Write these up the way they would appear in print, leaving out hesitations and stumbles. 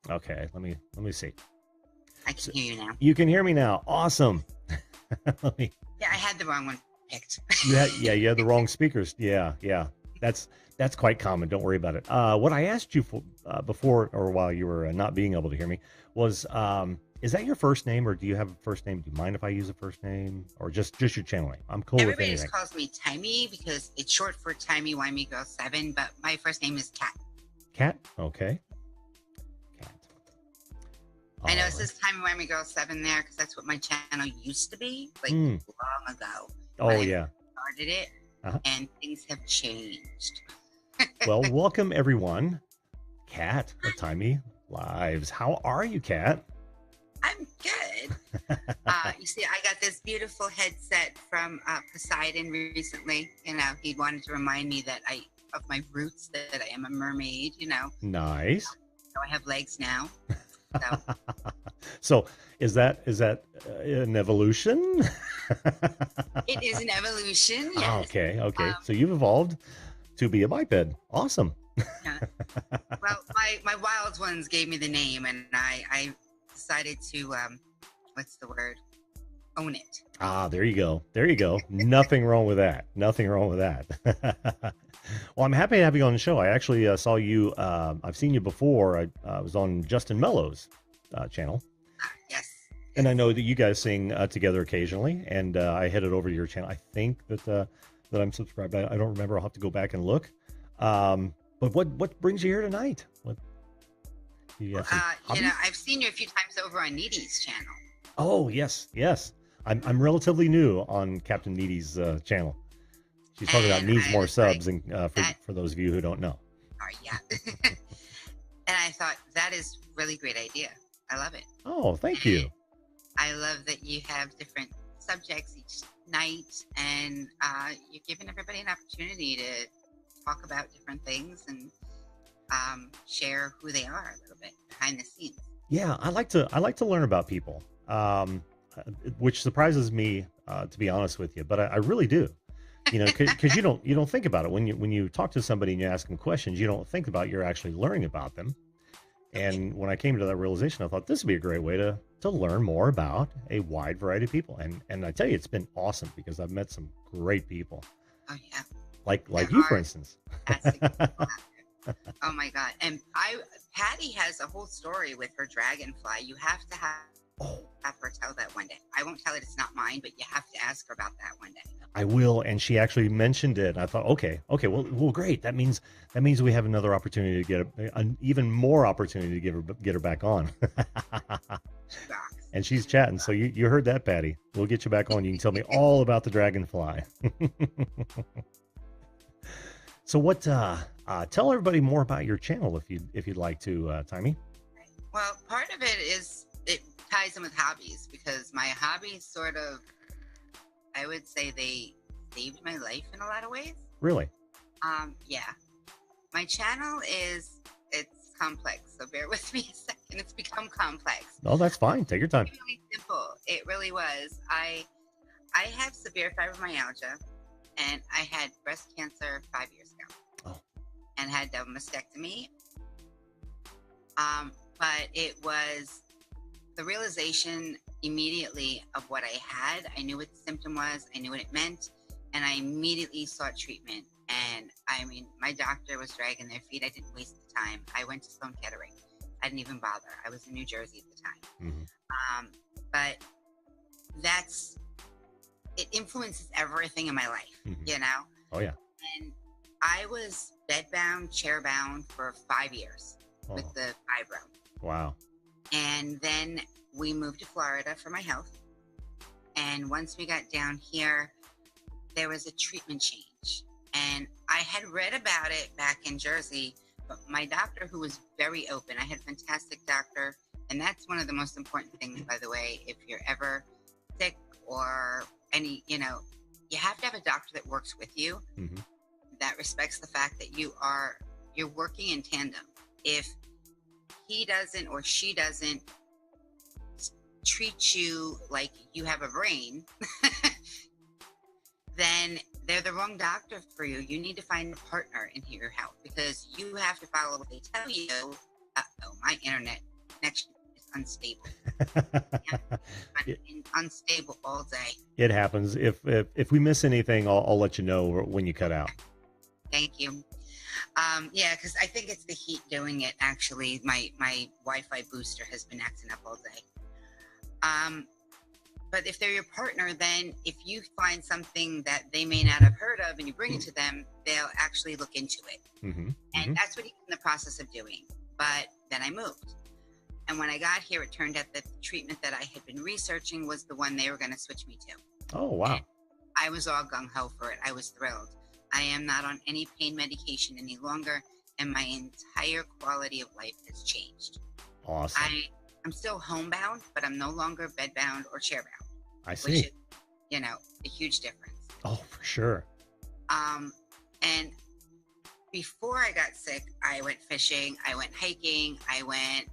Okay, let me see. I can hear you now. You can hear me now. Awesome. Let me. Yeah, I had the wrong one picked. You had the wrong speakers. Yeah. That's that's quite common. Don't worry about it. What I asked you for before or while you were not being able to hear me was, is that your first name or do you have a first name? Do you mind if I use a first name or just your channel name? I'm cool with Everybody just anything. calls me Timey because it's short for Timey Wimey Girl 7, but my first name is Kat. Cat. Okay. Cat. I know All it right. says Timey Wimey Girl 7 there because that's what my channel used to be, like Mm. long ago when Oh I yeah. started it, Uh-huh. and things have changed. Well, welcome everyone. Cat of Timey Lives. How are you, Cat? I'm good. You see, I got this beautiful headset from Poseidon recently. You know, he wanted to remind me that of my roots, that I am a mermaid. You know, Nice. so I have legs now. So So is that an evolution? it is an evolution. Yes. Okay. So you've evolved to be a biped. Awesome. Yeah. Well, my wild ones gave me the name, and I decided to what's the word? Own it. Ah, there you go. There you go. Nothing wrong with that. Nothing wrong with that. Well, I'm happy to have you on the show. I actually saw you. I've seen you before. I was on Justin Mellow's channel. Yes. And I know that you guys sing together occasionally, and I headed over to your channel. I think that I'm subscribed. I don't remember. I'll have to go back and look. But what brings you here tonight? What you have some You know, hobbies? I've seen you a few times over on Needy's channel. Oh yes. I'm relatively new on Captain Needy's channel. She's talking about And needs I more was like, subs, and for those of you who don't know. sorry, yeah. And I thought that is really great idea. I love it. Oh, thank you. I love that you have different subjects each night, and you're giving everybody an opportunity to talk about different things and share who they are a little bit behind the scenes. Yeah, I like to learn about people, which surprises me, to be honest with you. But I really do, because you don't think about it when you talk to somebody and you ask them questions. You don't think about you're actually learning about them. And when I came to that realization, I thought this would be a great way to learn more about a wide variety of people. And I tell you, it's been awesome because I've met some great people, Oh yeah, like there you, for are instance. fantastic people out there. Oh my god! And Patty has a whole story with her dragonfly. You have to Oh, have her tell that one day. I won't tell it; it's not mine, but you have to ask her about that one day. I will, and she actually mentioned it. I thought, okay, well, great. That means we have another opportunity to get an even more opportunity to get her back on. She rocks. And she's chatting, so you heard that, Patty. We'll get you back on. You can tell me all about the dragonfly. So what? Tell everybody more about your channel if you'd like to, Timey. Well, part of it is it ties in with hobbies because my hobbies sort of, I would say they saved my life in a lot of ways. Really? Yeah. My channel it's complex, so bear with me a second. It's become complex. No, that's fine. Take your time. It's really simple. It really was. I have severe fibromyalgia, and I had breast cancer 5 years ago. Oh. And had a mastectomy. But it was the realization immediately of what I had. I knew what the symptom was. I knew what it meant. And I immediately sought treatment. And I mean, my doctor was dragging their feet. I didn't waste the time. I went to Sloan Kettering. I didn't even bother. I was in New Jersey at the time. Mm-hmm. But it influences everything in my life, Mm-hmm. you know? Oh yeah. And I was bedbound, chairbound for 5 years with the fibro. Wow. And then we moved to Florida for my health. And once we got down here, there was a treatment change. And I had read about it back in Jersey, but my doctor, who was very open, I had a fantastic doctor. And that's one of the most important things, by the way, if you're ever sick or any, you have to have a doctor that works with you, Mm-hmm. that respects the fact that you're working in tandem. If he doesn't or she doesn't treat you like you have a brain, then they're the wrong doctor for you. You need to find a partner in your health because you have to follow what they tell you. Uh-oh, my internet connection is unstable. Yeah, it, unstable all day. it happens. If we miss anything, I'll let you know when you cut out. Thank you. Yeah, because I think it's the heat doing it. Actually, my Wi-Fi booster has been acting up all day. But if they're your partner, then if you find something that they may not have heard of and you bring it to them, they'll actually look into it. Mm-hmm. And Mm-hmm. that's what he's in the process of doing. But then I moved. And when I got here, it turned out that the treatment that I had been researching was the one they were going to switch me to. Oh, wow. And I was all gung-ho for it. I was thrilled. I am not on any pain medication any longer, and my entire quality of life has changed. Awesome. I'm still homebound, but I'm no longer bedbound or chairbound. I see. Which is, a huge difference. Oh, for sure. And before I got sick, I went fishing, I went hiking, I went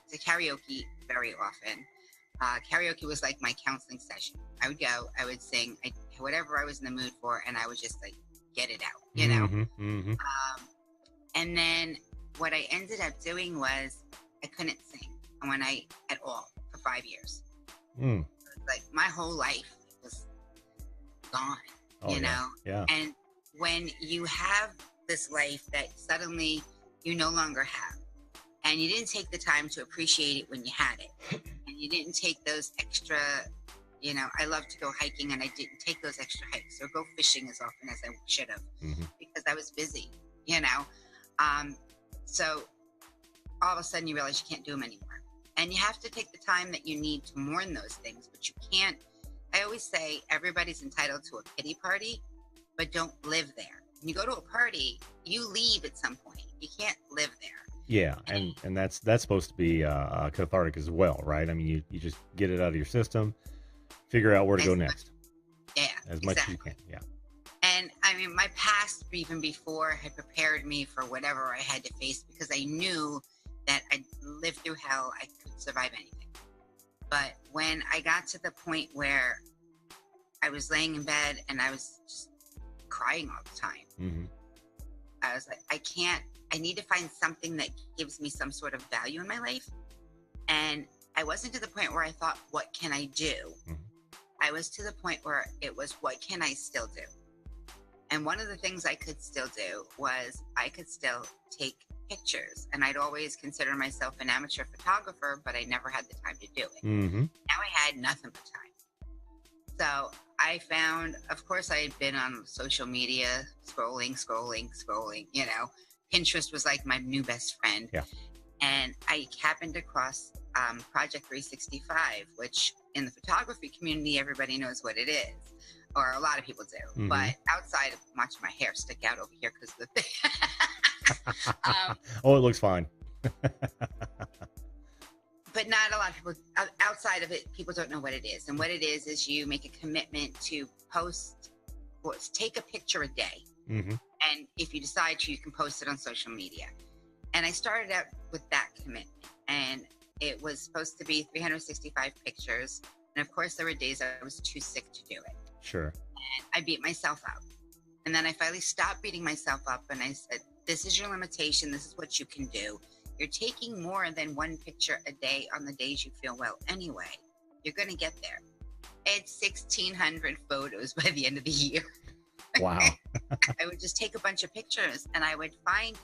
to karaoke very often. Karaoke was like my counseling session. I would go, I would sing, whatever I was in the mood for, and I would just like get it out, Mm-hmm. Mm-hmm. And then what I ended up doing was I couldn't sing at all for 5 years. Mm. Like my whole life was gone, Oh, yeah. And when you have this life that suddenly you no longer have, and you didn't take the time to appreciate it when you had it, and you didn't take those extra, I love to go hiking, and I didn't take those extra hikes or go fishing as often as I should have, Mm-hmm. because I was busy, so all of a sudden you realize you can't do them anymore. And you have to take the time that you need to mourn those things, but you can't. I always say everybody's entitled to a pity party, but don't live there. When you go to a party, you leave at some point. You can't live there. Yeah, and that's supposed to be cathartic as well, right? I mean, you just get it out of your system, figure out where to go next. Yeah, as much as you can. Yeah. And I mean, my past, even before, had prepared me for whatever I had to face, because I knew that I'd lived through hell. I could survive anything. But when I got to the point where I was laying in bed and I was just crying all the time, Mm-hmm. I was like, I need to find something that gives me some sort of value in my life. And I wasn't to the point where I thought, what can I do? Mm-hmm. I was to the point where it was, what can I still do? And one of the things I could still do was I could still take pictures. And I'd always consider myself an amateur photographer, but I never had the time to do it. Mm-hmm. Now I had nothing but time. So I found, of course, I had been on social media, scrolling. Pinterest was like my new best friend. Yeah. And I happened across Project 365, which in the photography community, everybody knows what it is, or a lot of people do. Mm-hmm. But outside of watching my hair stick out over here because of the thing. Oh, it looks fine. But not a lot of people outside of it, people don't know what it is. And what it is you make a commitment to take a picture a day. Mm-hmm. And if you decide to, you can post it on social media. And I started out with that commitment. And it was supposed to be 365 pictures. And of course, there were days I was too sick to do it. Sure. And I beat myself up. And then I finally stopped beating myself up. And I said, this is your limitation. This is what you can do. You're taking more than one picture a day on the days you feel well anyway. You're going to get there. It's 1,600 photos by the end of the year. Wow. I would just take a bunch of pictures and I would find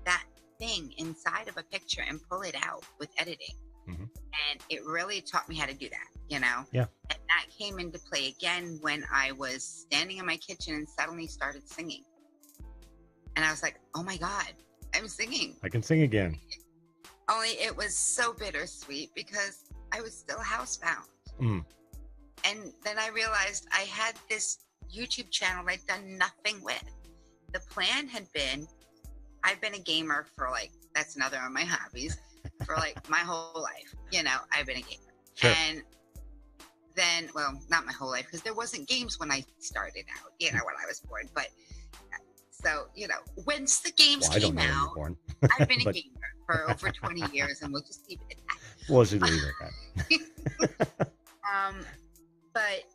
that thing inside of a picture and pull it out with editing. Mm-hmm. And it really taught me how to do that, Yeah. And that came into play again when I was standing in my kitchen and suddenly started singing. And I was like, oh my God, I'm singing. I can sing again. Only it was so bittersweet because I was still housebound. Mm. And then I realized I had this YouTube channel I'd done nothing with. The plan had been, I've been a gamer for that's another of my hobbies, for my whole life. I've been a gamer. Sure. And then, well, not my whole life, because there wasn't games when I started out, when I was born. But so, once the games I don't came know when out, you're born. I've been a But- gamer for over 20 years, and we'll just leave it at that. We'll just leave it at that. But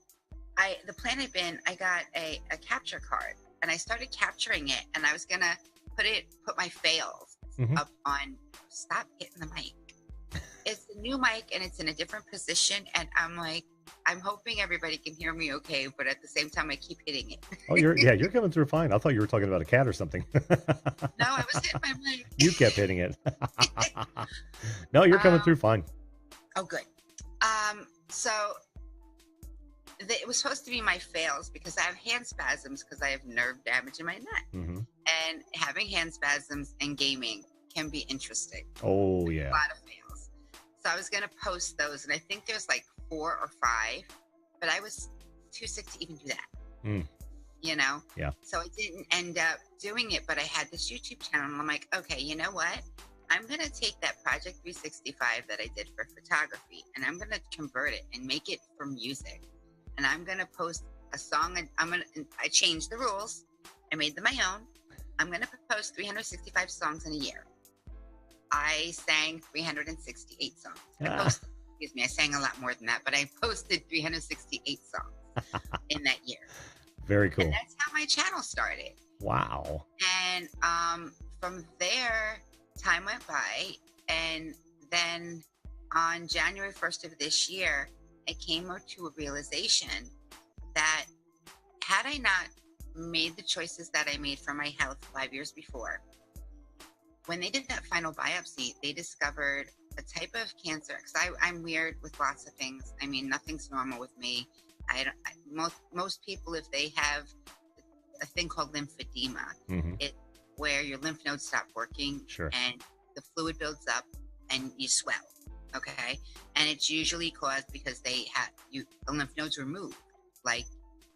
the plan had been, I got a capture card and I started capturing it, and I was gonna put my fails Mhm. up on, stop hitting the mic. it's a new mic and it's in a different position, and I'm like, I'm hoping everybody can hear me okay, but at the same time, I keep hitting it. Oh, you're coming through fine. I thought you were talking about a cat or something. No, I was hitting my mic. You kept hitting it. No, you're coming through fine. Oh, good. So it was supposed to be my fails because I have hand spasms because I have nerve damage in my neck. Hmm. And having hand spasms and gaming can be interesting. Oh, yeah. A lot of fails. So I was going to post those, and I think there's like 4 or 5, but I was too sick to even do that. Mm. You know? Yeah. So I didn't end up doing it, but I had this YouTube channel, and I'm like, okay, you know what? I'm going to take that Project 365 that I did for photography, and I'm going to convert it and make it for music. And I'm going to post a song, and I changed the rules. I made them my own. I'm going to post 365 songs in a year. I sang 368 songs. I sang a lot more than that, but I posted 368 songs in that year. Very cool. And that's how my channel started. Wow. And from there, time went by, and then on January 1st of this year, I came to a realization that had I not made the choices that I made for my health 5 years before, when they did that final biopsy, they discovered a type of cancer. Because I'm weird with lots of things. I mean, nothing's normal with me. Most people, if they have a thing called lymphedema, Mm-hmm. it where your lymph nodes stop working, Sure. and the fluid builds up and you swell. Okay, and it's usually caused because the lymph nodes removed, like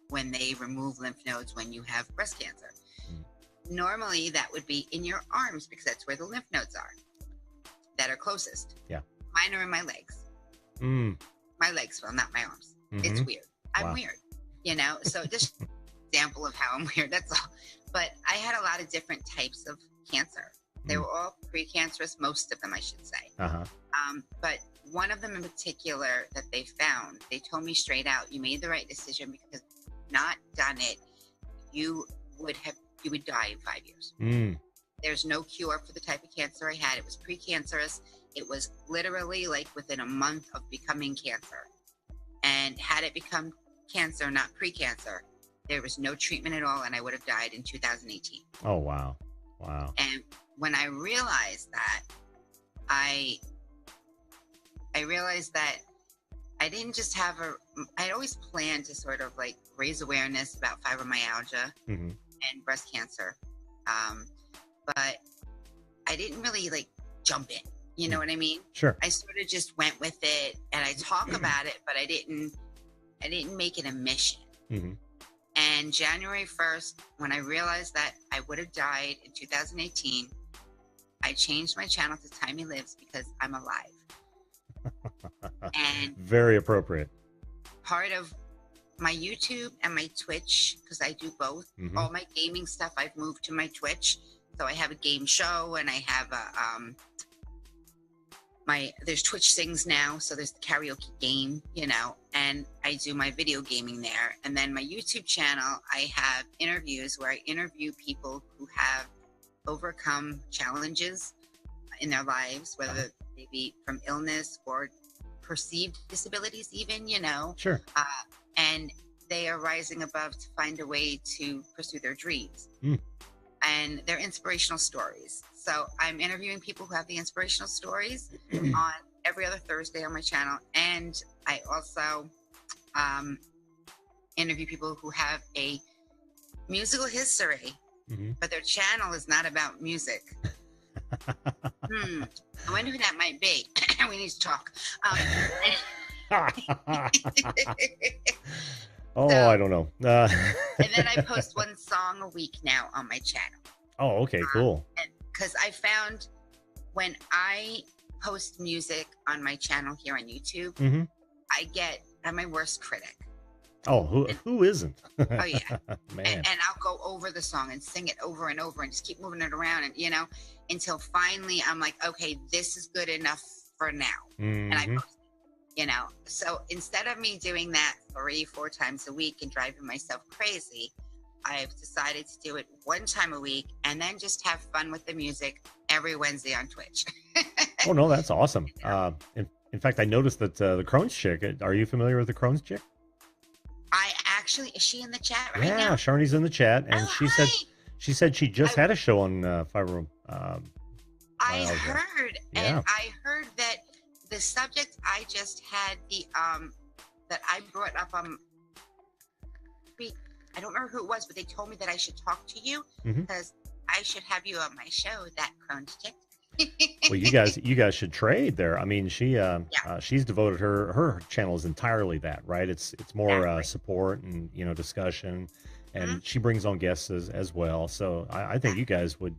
when they remove lymph nodes when you have breast cancer. Normally that would be in your arms because that's where the lymph nodes are that are closest. Yeah. Mine are in my legs. My legs, well, not my arms. Mm-hmm. It's weird. I'm Wow. weird, so just an example of how I'm weird, that's all. But I had a lot of different types of cancer. They were all precancerous, most of them, I should say. Uh-huh. But one of them in particular that they found, they told me straight out, you made the right decision, because if you had not done it, you would die in 5 years. There's no cure for the type of cancer I had. It was precancerous. It was literally like within a month of becoming cancer. And had it become cancer, not precancer, there was no treatment at all, and I would have died in 2018. Oh, wow. Wow. And when I realized that, I realized that I didn't just have I'd always planned to sort of like raise awareness about fibromyalgia Mm-hmm. and breast cancer. But I didn't really like jump in, you know what I mean? Sure. I sort of just went with it, and I talk about it, but I didn't make it a mission. Mm-hmm. And January 1st, when I realized that I would have died in 2018, I changed my channel to Timey Lives because I'm alive. And Very appropriate. part of my YouTube and my Twitch, because I do both, Mhm. all my gaming stuff, I've moved to my Twitch. So I have a game show, and I have there's Twitch Sings now, so there's the karaoke game, and I do my video gaming there. And then my YouTube channel, I have interviews where I interview people who have overcome challenges in their lives, whether they be from illness or perceived disabilities even, Sure. and they are rising above to find a way to pursue their dreams. And they're inspirational stories. So I'm interviewing people who have the inspirational stories on every other Thursday on my channel. And I also interview people who have a musical history, Mhm. but their channel is not about music. I wonder who that might be. We need to talk. Oh, So- I don't know. And then I post one song a week now on my channel. Oh, okay, cool. Because I found when I post music on my channel here on YouTube, Hmm. I'm my worst critic. Oh, who isn't? Oh, yeah. Man. And I'll go over the song and sing it over and over and just keep moving it around, and until finally I'm like, okay, this is good enough for now. And I Mhm. post it, So instead of me doing that 3-4 times a week and driving myself crazy, I've decided to do it one time a week and then just have fun with the music every Wednesday on Twitch. Oh no, that's awesome. You know? In fact, I noticed that the Crohn's chick. Are you familiar with the Crohn's chick? I actually, is she in the chat right Yeah, now? Sharni's in the chat, and Oh, hi. she said she just I had a show on fibromyalgia. I heard, and Yeah. I heard that the subject I just had that I brought up I don't remember who it was, but they told me that I should talk to you Hmm. because I should have you on my show. That Crohn's chick. Well, you guys should trade there. I mean, Yeah, she's devoted her channel is entirely that, right? It's more exactly. support and discussion, Hmm. and she brings on guests as well. So I think you guys would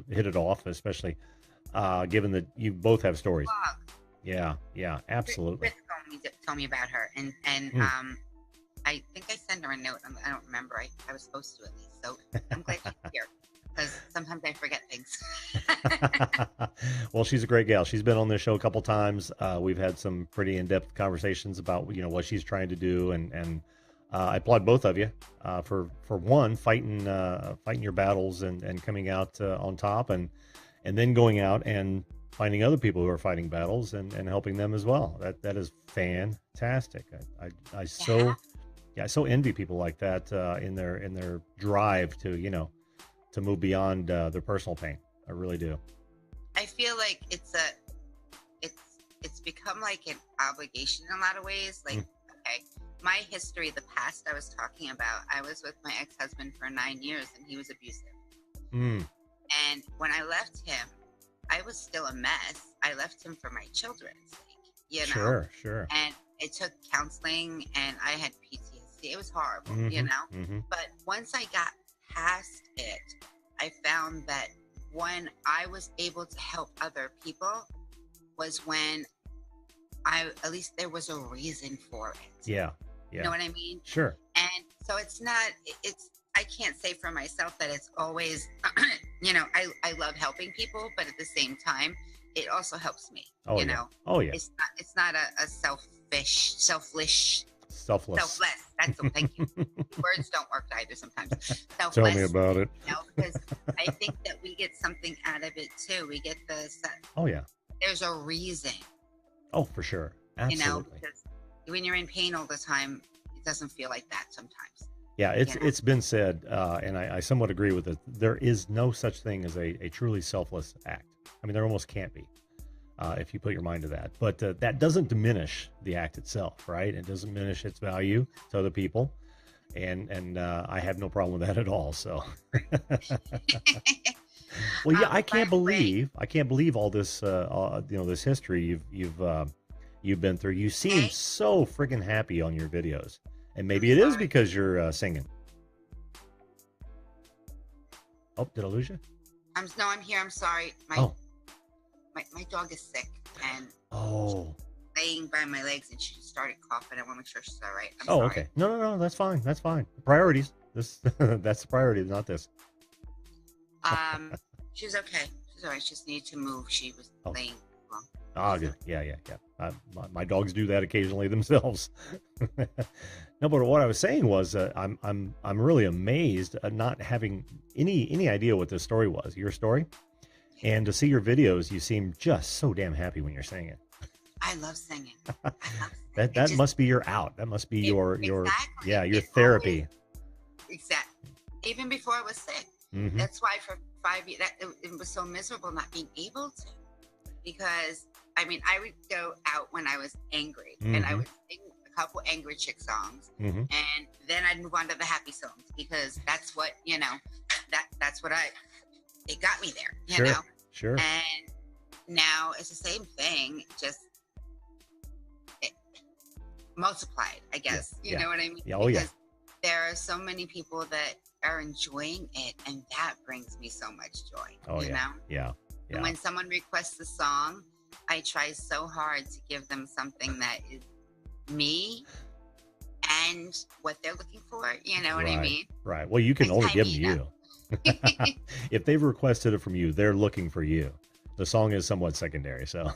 hit it off, especially given that you both have stories. Blog. Yeah, yeah, absolutely. Chris told me about her, and Hmm. I think I sent her a note. I don't remember. I was supposed to at least. So I'm glad she's here because sometimes I forget things. Well, she's a great gal. She's been on this show a couple times. We've had some pretty in-depth conversations about what she's trying to do, and I applaud both of you for one fighting your battles and coming out on top, and then going out and finding other people who are fighting battles and helping them as well. That is fantastic. I Yeah, so yeah, I so envy people like that in their drive to to move beyond their personal pain. I really do. I feel like it's become like an obligation in a lot of ways. Like, Mm, okay, my history, the past I was talking about, I was with my ex-husband for 9 years and he was abusive. mm, And when I left him, I was still a mess. I left him for my children's sake, sure, sure. and it took counseling and I had PTSD. It was horrible, Hmm. Hmm. But once I got past it, I found that when I was able to help other people was when at least there was a reason for it. Yeah, You yeah, know what I mean? sure. And so it's not, I can't say for myself that it's always, I love helping people, but at the same time, it also helps me, Oh yeah, oh yeah. it's not a selfish, Selfless. selfless. Thank you. Words don't work either sometimes. Tell me Selfless, about it. because I think that we get something out of it too. We get Oh yeah. there's a reason, Oh, for sure. Absolutely. because when you're in pain all the time, it doesn't feel like that sometimes, Yeah, you know. it's been said, and I somewhat agree with it. There is no such thing as a truly selfless act. I mean, there almost can't be if you put your mind to that. But that doesn't diminish the act itself, right? It doesn't diminish its value to other people, and I have no problem with that at all. So, well, yeah, By the way, I can't believe all this, this history you've been through. You seem okay, so friggin' happy on your videos, and maybe it is sorry. because you're singing. Oh, did I lose you? No, I'm here. I'm sorry. Oh, My dog is sick and she's oh, laying by my legs and she just started coughing. I want to make sure she's all right. I'm oh. sorry. Okay. No, no, no. That's fine. That's fine. Priorities. This that's the priority, not this. Um, she's okay. She's all right. She just needed to move. She was Oh, laying wrong. ah, So good. Yeah, yeah, yeah. My dogs do that occasionally themselves. No, but what I was saying was, I'm really amazed at not having any idea what this story was, your story, and to see your videos. You seem just so damn happy when you're singing. I love singing. I love singing. That must be your out. That must be your Exactly. yeah, your It always therapy. exactly. Even before I was sick. Hmm. That's why for 5 years it was so miserable not being able to. Because I mean, I would go out when I was angry, and I Hmm. would sing a couple angry chick songs, Hmm. and then I'd move on to the happy songs because that's what that's what it got me there, Sure, sure. And now it's the same thing, just it multiplied, I Yeah, guess. You yeah, know what I mean? yeah. Oh yeah. Because there are so many people that are enjoying it, and that brings me so much joy. Oh yeah. Yeah, And yeah. when someone requests a song, I try so hard to give them something that is me and what they're looking for. You know what I Right, mean? right. Well, you can Like only give them Timey, you. If they've requested it from you, they're looking for you. The song is somewhat secondary, so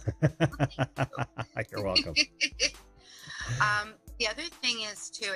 you're welcome. The other thing is too,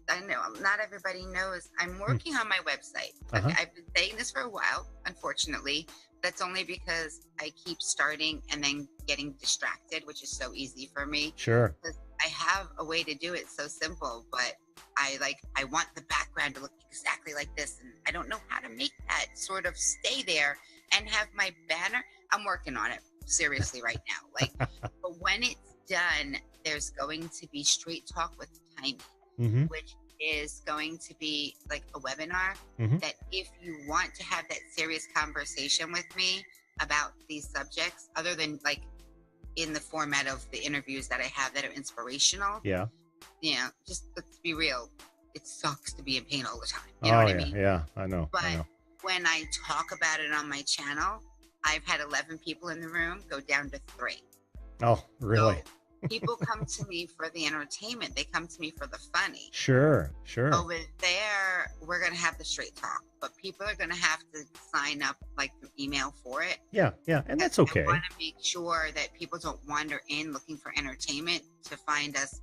I know not everybody knows, I'm Hmm. working on my website. Uh-huh. I've been saying this for a while, unfortunately, That's only because I keep starting and then getting distracted, which is so easy for me. Sure. Because I have a way to do it so simple, but I want the background to look exactly like this, and I don't know how to make that sort of stay there and have my banner. I'm working on it seriously right now. Like, but when it's done, there's going to be Straight Talk with Timey, Mm-hmm. which is going to be like a webinar Mm-hmm. that if you want to have that serious conversation with me about these subjects, other than like in the format of the interviews that I have that are inspirational, Yeah. just let's be real. It sucks to be in pain all the time. You know what I mean? Yeah. I know. But I know. when I talk about it on my channel, I've had 11 people in the room go down to 3. Oh, really? So people come to me for the entertainment. They come to me for the funny. Sure. Over there, we're going to have the straight talk, but people are going to have to sign up like through email for it. Yeah. And that's okay. I want to make sure that people don't wander in looking for entertainment to find us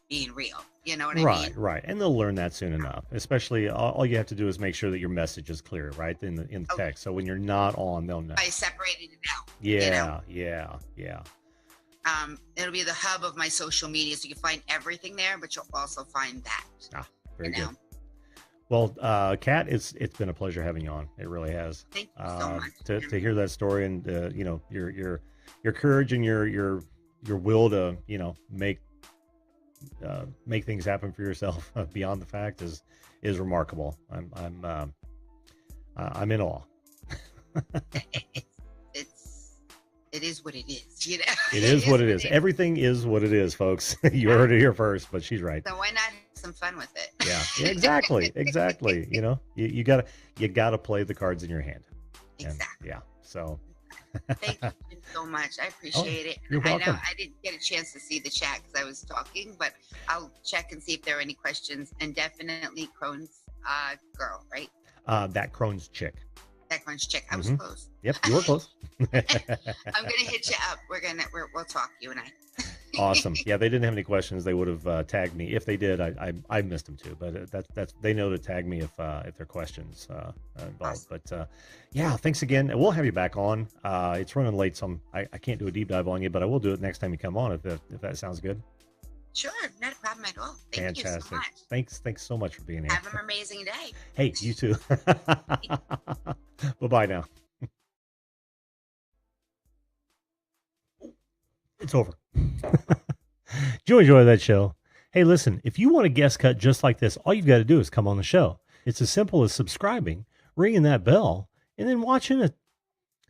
being real. You know what I mean? Right. And they'll learn that soon enough. Especially all you have to do is make sure that your message is clear, right? In the text. So when you're not on, they'll know. I separated it out. Yeah. It'll be the hub of my social media, so you can find everything there, but you'll also find that. Very good. Well, Kat, it's been a pleasure having you on. It really has. Thank you so much. To hear that story and your courage and your will to make things happen for yourself beyond the fact is remarkable. I'm in awe. It is what it is, It is what it is. Everything is what it is, folks. You heard it here first, but she's right. So why not have some fun with it? Yeah, exactly. You gotta play the cards in your hand. Exactly. Yeah. So. Thank you so much. I appreciate it. You're welcome. I know I didn't get a chance to see the chat because I was talking, but I'll check and see if there are any questions. And definitely Crohn's girl, right? That Crohn's chick. That Crohn's chick. I was close. Yep, you were close. I'm gonna hit you up. We'll talk, you and I. Awesome. Yeah, they didn't have any questions. They would have tagged me. If they did, I missed them too. But that's they know to tag me if there are questions involved. Awesome. But yeah, thanks again. We'll have you back on. It's running late, so I can't do a deep dive on you, but I will do it next time you come on if that sounds good. Sure, not a problem at all. Thank you so much. Thanks so much for being here. Have an amazing day. Hey, you too. Bye now. It's over. Did you enjoy that show? Hey, listen, if you want a guest cut just like this, all you've got to do is come on the show. It's as simple as subscribing, ringing that bell, and then watching it.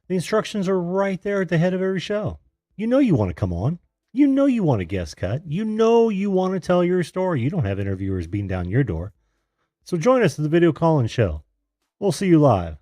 The instructions are right there at the head of every show. You know you want to come on. You know you want a guest cut. You know you want to tell your story. You don't have interviewers beating down your door. So join us at the video call-in show. We'll see you live.